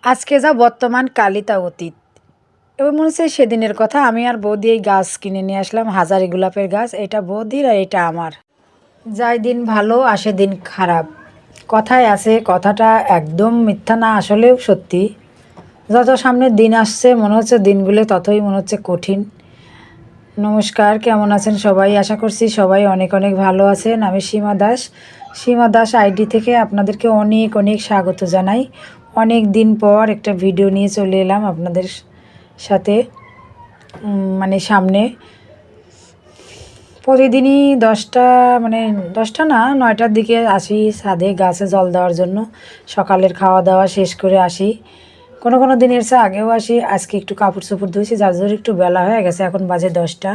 আজকে যা বর্তমান কালই তা অতীত। এবার মনে হচ্ছে সেদিনের কথা, আমি আর বৌদি এই গাছ কিনে নিয়ে আসলাম, হাজারি গোলাপের গাছ। এটা বৌদির আর এটা আমার। যাই দিন ভালো আসে দিন খারাপ, কথায় আছে, কথাটা একদম মিথ্যা না, আসলেও সত্যি। যত সামনের দিন আসছে মনে হচ্ছে দিনগুলো ততই মনে হচ্ছে কঠিন। নমস্কার, কেমন আছেন সবাই? আশা করছি সবাই অনেক অনেক ভালো আছেন। আমি সীমা দাস, সীমা দাস আইডি থেকে আপনাদেরকে অনেক অনেক স্বাগত জানাই। অনেক দিন পর একটা ভিডিও নিয়ে চলে এলাম আপনাদের সাথে, মানে সামনে। প্রতিদিনই 10টা, মানে 10টা না, 9টার দিকে আসি ছাদে গাছে জল দেওয়ার জন্য। সকালের খাওয়া দাওয়া শেষ করে আসি, কোনো কোনো দিনের চেয়ে আগেও আসি। আজকে একটু কাপড় চোপড় ধুয়েছি, যার জন্য একটু বেলা হয়ে গেছে, এখন বাজে 10টা।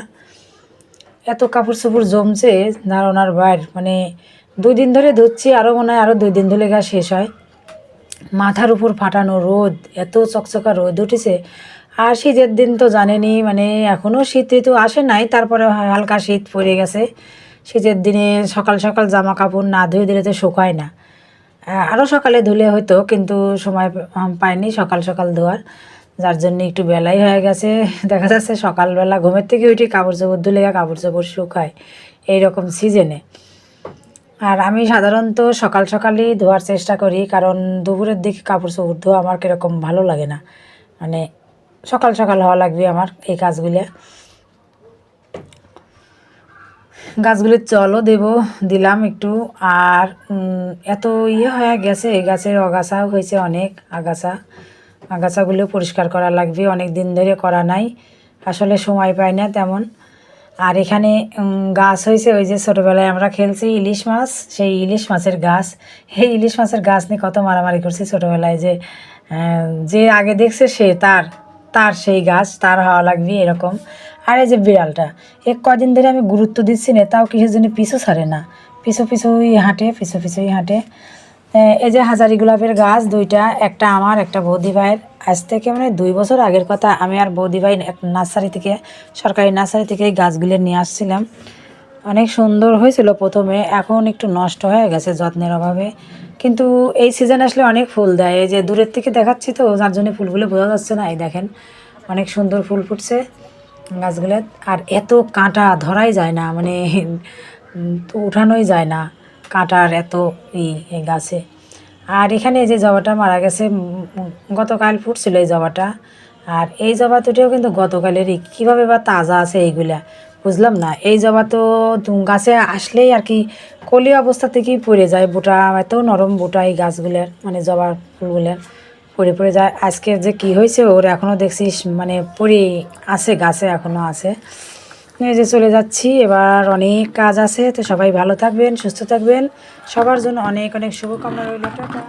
এত কাপড় চোপড় জমছে ধারণার বাইর, মানে 2 দিন ধরে ধুচ্ছি, আরও মনে হয় আরও 2 দিন ধরে গা শেষ হয়। মাথার উপর ফাটানো রোদ, এত চকচকা রোদ উঠেছে। আর শীতের দিন তো জানেনই, মানে এখনও শীত ঋতু আসে নাই, তারপরে হালকা শীত পড়ে গেছে। শীতের দিনে সকাল সকাল জামা কাপড় না ধুয়ে দিলে তো শুকায় না। আরও সকালে ধুলে হয়তো, কিন্তু সময় পাইনি সকাল সকাল ধোয়ার, যার জন্য একটু বেলাই হয়ে গেছে। দেখা যাচ্ছে সকালবেলা ঘুমের থেকে উঠে কাপড় চোপড় ধুলে কাপড় চোপড় শুকায় এইরকম সিজনে। আর আমি সাধারণত সকাল সকালই ধোয়ার চেষ্টা করি, কারণ দুপুরের দিকে কাপড় চোপড় ধোয়া আমার কীরকম ভালো লাগে না। মানে সকাল সকাল হওয়া লাগবে আমার এই কাজগুলো। গাছগুলির জলও দিলাম একটু। আর এত হয়ে গেছে, গাছের অগাছাও হয়েছে অনেক, আগাছাগুলো পরিষ্কার করা লাগবে, অনেক দিন ধরে করা নাই, আসলে সময় পাই না তেমন। আর এখানে গাছ হয়েছে, ওই যে ছোটোবেলায় আমরা খেলছি ইলিশ মাছ, সেই ইলিশ মাছের গাছ। এই ইলিশ মাছের গাছ নিয়ে কত মারামারি করছি ছোটোবেলায়, যে যে আগে দেখছে সে তার তার সেই গাছ তার হওয়া লাগবে এরকম। আর এই যে বিড়ালটা, কদিন ধরে আমি গুরুত্ব দিচ্ছি না, তাও কিসের জন্য পিছু ছাড়ে না, পিছু পিছুই হাঁটে। এই যে হাজারি গোলাপের গাছ 2টা, একটা আমার একটা বৌদি ভাইয়ের। আজ থেকে মানে 2 বছর আগের কথা, আমি আর বৌদি ভাই এক নার্সারি থেকে, সরকারি নার্সারি থেকে এই গাছগুলো নিয়ে আসছিলাম। অনেক সুন্দর হয়েছিল প্রথমে, এখন একটু নষ্ট হয়ে গেছে যত্নের অভাবে। কিন্তু এই সিজন আসলে অনেক ফুল দেয়, এই যে দূরের থেকে দেখাচ্ছি তো, যার জন্য ফুলগুলো বোঝা যাচ্ছে না। এই দেখেন অনেক সুন্দর ফুল ফুটছে গাছগুলো। আর এত কাঁটা, ধরাই যায় না, মানে তো উঠানোই যায় না, কাঁটার এত এই গাছে। আর এখানে এই যে জবাটা মারা গেছে, গতকাল ফুটছিল এই জবাটা। আর এই জবা দুটোও কিন্তু গতকালেরই, কীভাবে বা তাজা আছে এইগুলা বুঝলাম না। এই জবা তো গাছে আসলেই আর কি কলি অবস্থা থেকেই পড়ে যায়, বোটা এত নরম বোটা এই গাছগুলোর, মানে জবার ফুলগুলোর পড়ে পড়ে যায়। আজকের যে কি হয়েছে ওর, এখনও দেখছিস মানে পড়ে আছে, গাছে এখনও আছে। এই যে চলে যাচ্ছি, এবার অনেক কাজ আছে। তো সবাই ভালো থাকবেন, সুস্থ থাকবেন, সবার জন্য অনেক অনেক শুভকামনা রইল। টাটা।